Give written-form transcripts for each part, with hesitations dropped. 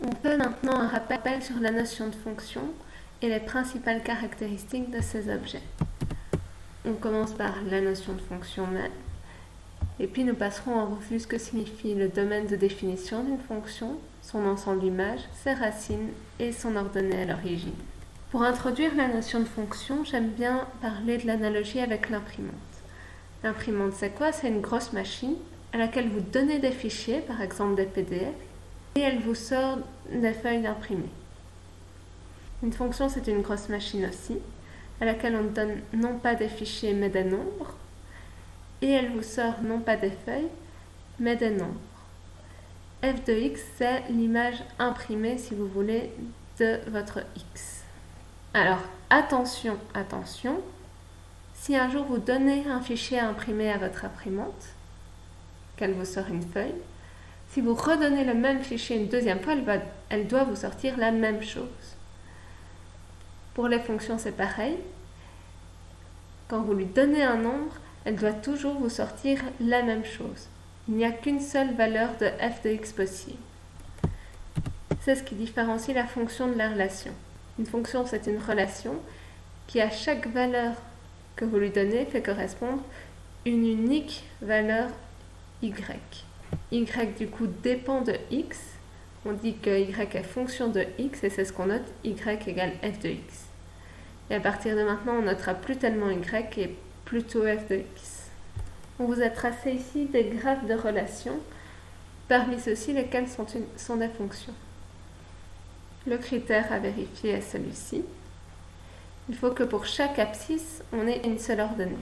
On fait maintenant un rappel sur la notion de fonction et les principales caractéristiques de ces objets. On commence par la notion de fonction même, et puis nous passerons en revue ce que signifie le domaine de définition d'une fonction, son ensemble d'images, ses racines et son ordonnée à l'origine. Pour introduire la notion de fonction, j'aime bien parler de l'analogie avec l'imprimante. L'imprimante, c'est quoi? C'est une grosse machine à laquelle vous donnez des fichiers, par exemple des PDF, et elle vous sort des feuilles d'imprimés. Une fonction, c'est une grosse machine aussi, à laquelle on donne non pas des fichiers mais des nombres, et elle vous sort non pas des feuilles mais des nombres. f de x, c'est l'image imprimée, si vous voulez, de votre x. Alors, attention, attention, si un jour vous donnez un fichier à imprimer à votre imprimante, qu'elle vous sort une feuille, si vous redonnez le même fichier une deuxième fois, elle doit vous sortir la même chose. Pour les fonctions, c'est pareil. Quand vous lui donnez un nombre, elle doit toujours vous sortir la même chose. Il n'y a qu'une seule valeur de f de x possible. C'est ce qui différencie la fonction de la relation. Une fonction, c'est une relation qui, à chaque valeur que vous lui donnez, fait correspondre une unique valeur y. Y, du coup, dépend de x. On dit que y est fonction de x et c'est ce qu'on note, y égale f de x. Et à partir de maintenant, on notera plus tellement y et plutôt f de x. On vous a tracé ici des graphes de relations, parmi ceux-ci lesquels sont des fonctions. Le critère à vérifier est celui-ci. Il faut que pour chaque abscisse, on ait une seule ordonnée.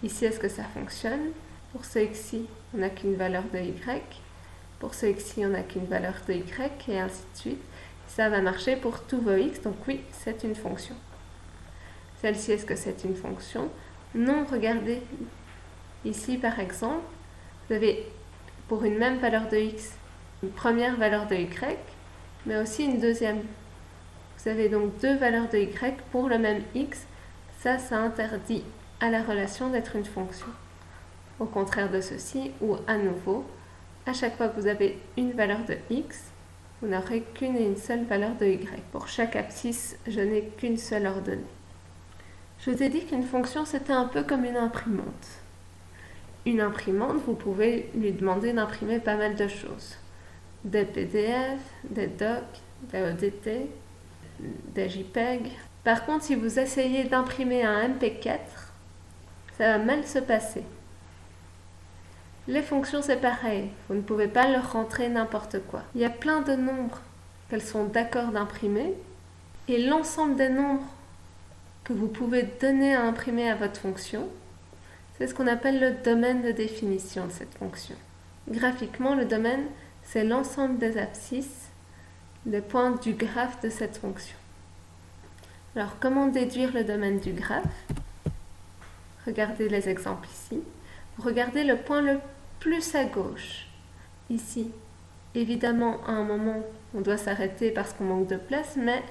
Ici, est-ce que ça fonctionne? Pour ce x-ci, on n'a qu'une valeur de y. Pour ce x-ci, on n'a qu'une valeur de y, et ainsi de suite. Ça va marcher pour tous vos x, donc oui, c'est une fonction. Celle-ci, est-ce que c'est une fonction? Non, regardez. Ici, par exemple, vous avez pour une même valeur de x, une première valeur de y, mais aussi une deuxième. Vous avez donc deux valeurs de y pour le même x. Ça interdit à la relation d'être une fonction. Au contraire de ceci, où à nouveau, à chaque fois que vous avez une valeur de x, vous n'aurez qu'une et une seule valeur de y. Pour chaque abscisse, je n'ai qu'une seule ordonnée. Je vous ai dit qu'une fonction, c'était un peu comme une imprimante. Une imprimante, vous pouvez lui demander d'imprimer pas mal de choses. Des PDF, des docs, des ODT, des JPEG. Par contre, si vous essayez d'imprimer un MP4, ça va mal se passer. Les fonctions, c'est pareil. Vous ne pouvez pas leur rentrer n'importe quoi. Il y a plein de nombres qu'elles sont d'accord d'imprimer, et l'ensemble des nombres que vous pouvez donner à imprimer à votre fonction, c'est ce qu'on appelle le domaine de définition de cette fonction. Graphiquement, le domaine, c'est l'ensemble des abscisses, des points du graphe de cette fonction. Alors, comment déduire le domaine du graphe? Regardez les exemples ici. Regardez le point le plus à gauche. Ici, évidemment, à un moment, on doit s'arrêter parce qu'on manque de place, mais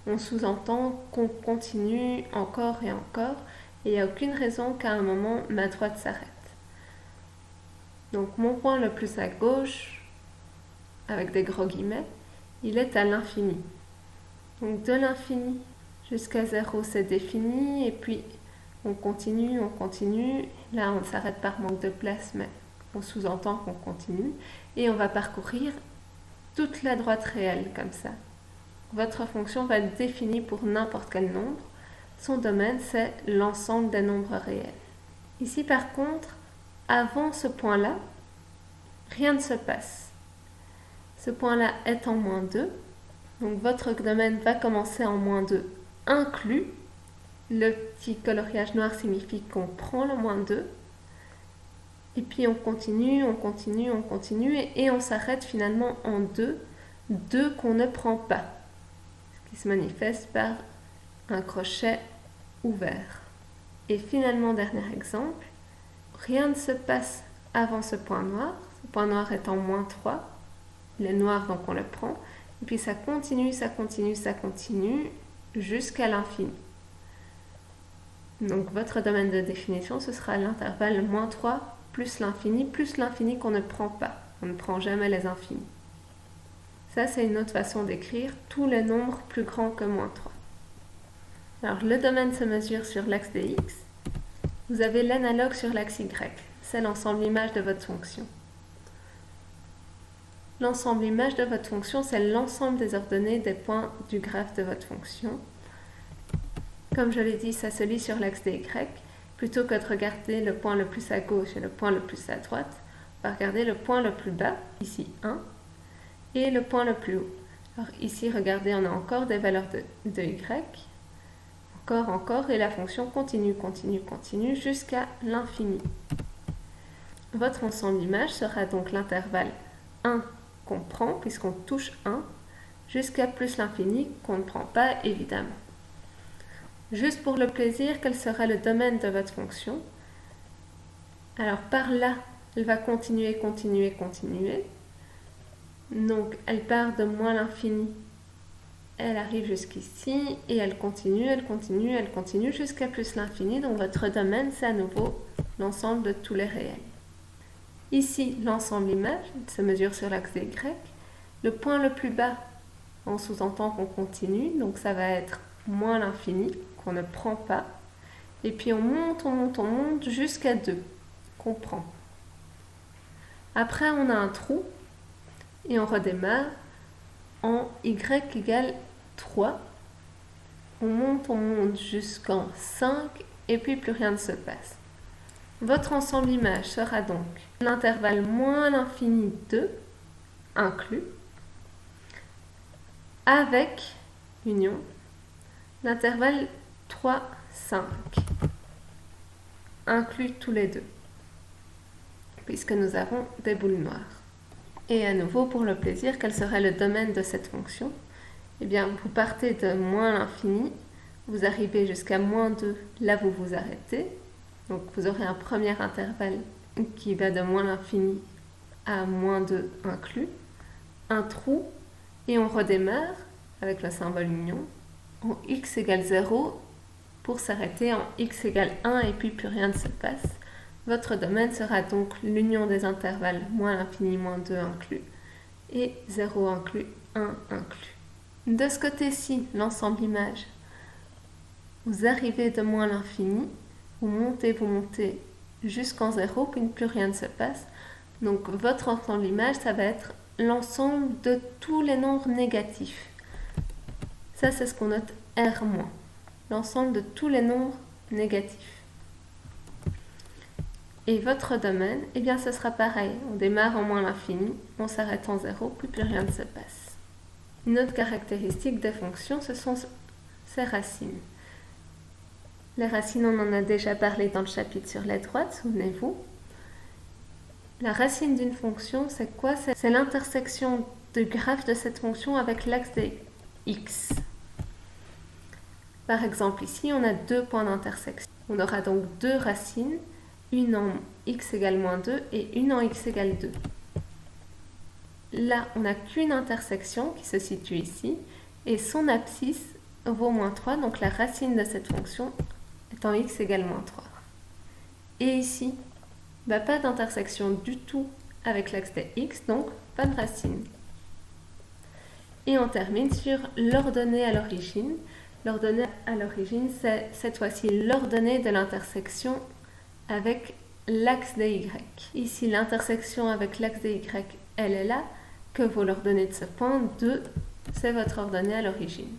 on sous-entend qu'on continue encore et encore, et il n'y a aucune raison qu'à un moment, ma droite s'arrête. Donc mon point le plus à gauche, avec des gros guillemets, il est à l'infini. Donc de l'infini jusqu'à 0, c'est défini, et puis on continue. Là, on s'arrête par manque de place, mais on sous-entend qu'on continue, et on va parcourir toute la droite réelle comme ça. Votre fonction va être définie pour n'importe quel nombre. Son domaine, c'est l'ensemble des nombres réels. Ici, par contre, avant ce point-là, rien ne se passe. Ce point-là est en -2. Donc, votre domaine va commencer en -2 inclus. Le petit coloriage noir signifie qu'on prend le -2. Et puis, on continue, et on s'arrête finalement en 2 qu'on ne prend pas, ce qui se manifeste par un crochet ouvert. Et finalement, dernier exemple, rien ne se passe avant ce point noir. Ce point noir est en -3. Il est noir, donc on le prend. Et puis ça continue jusqu'à l'infini. Donc votre domaine de définition, ce sera l'intervalle -3 plus l'infini qu'on ne prend pas. On ne prend jamais les infinis. Ça, c'est une autre façon d'écrire tous les nombres plus grands que moins 3. Alors, le domaine se mesure sur l'axe des x. Vous avez l'analogue sur l'axe y. C'est l'ensemble image de votre fonction. L'ensemble image de votre fonction, c'est l'ensemble des ordonnées des points du graphe de votre fonction. Comme je l'ai dit, ça se lit sur l'axe des y. Plutôt que de regarder le point le plus à gauche et le point le plus à droite, on va regarder le point le plus bas, ici 1, et le point le plus haut. Alors ici, regardez, on a encore des valeurs de y. Encore, et la fonction continue jusqu'à l'infini. Votre ensemble image sera donc l'intervalle 1 qu'on prend, puisqu'on touche 1, jusqu'à plus l'infini qu'on ne prend pas, évidemment. Juste pour le plaisir, quel sera le domaine de votre fonction? Alors par là, elle va continuer. Donc elle part de moins l'infini, elle arrive jusqu'ici, et elle continue jusqu'à plus l'infini. Donc votre domaine, c'est à nouveau l'ensemble de tous les réels. Ici, l'ensemble image se mesure sur l'axe des y. Le point le plus bas, on sous-entend qu'on continue, donc ça va être moins l'infini, qu'on ne prend pas. Et puis on monte jusqu'à 2, qu'on prend. Après, on a un trou, et on redémarre en y égale 3. On monte jusqu'en 5, et puis plus rien ne se passe. Votre ensemble image sera donc l'intervalle moins l'infini 2, inclus, avec union, l'intervalle 3, 5, inclus tous les deux, puisque nous avons des boules noires. Et à nouveau, pour le plaisir, quel serait le domaine de cette fonction? Eh bien, vous partez de moins l'infini, vous arrivez jusqu'à moins 2, là vous vous arrêtez. Donc vous aurez un premier intervalle qui va de moins l'infini à moins 2 inclus, un trou, et on redémarre avec le symbole union en x égale 0 pour s'arrêter en x égale 1 et puis plus rien ne se passe. Votre domaine sera donc l'union des intervalles moins l'infini, moins 2 inclus, et 0 inclus, 1 inclus. De ce côté-ci, l'ensemble image, vous arrivez de moins l'infini, vous montez jusqu'en 0, puis plus rien ne se passe. Donc votre ensemble image, ça va être l'ensemble de tous les nombres négatifs. Ça, c'est ce qu'on note R-, l'ensemble de tous les nombres négatifs. Et votre domaine, eh bien ce sera pareil. On démarre en moins l'infini, on s'arrête en 0, puis plus rien ne se passe. Une autre caractéristique des fonctions, ce sont ses racines. Les racines, on en a déjà parlé dans le chapitre sur les droites, souvenez-vous. La racine d'une fonction, c'est quoi? C'est l'intersection du graphe de cette fonction avec l'axe des x. Par exemple, ici, on a 2 points d'intersection. On aura donc 2 racines, une en x égale moins 2 et une en x égale 2. Là, on n'a qu'une intersection qui se situe ici, et son abscisse vaut moins 3, donc la racine de cette fonction est en x égale moins 3. Et ici, pas d'intersection du tout avec l'axe des x, donc pas de racine. Et on termine sur l'ordonnée à l'origine. L'ordonnée à l'origine, c'est cette fois-ci l'ordonnée de l'intersection avec l'axe des y. Ici, l'intersection avec l'axe des y, elle est là. Que vaut l'ordonnée de ce point? 2, c'est votre ordonnée à l'origine.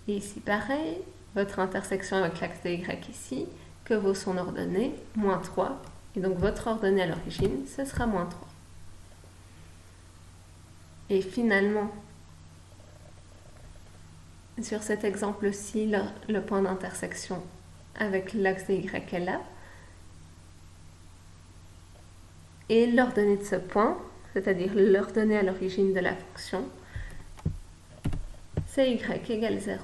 Et ici, pareil, votre intersection avec l'axe des y ici, que vaut son ordonnée? Moins 3. Et donc, votre ordonnée à l'origine, ce sera moins 3. Et finalement, sur cet exemple-ci, le point d'intersection avec l'axe des y est là. Et l'ordonnée de ce point, c'est-à-dire l'ordonnée à l'origine de la fonction, c'est y égale 0.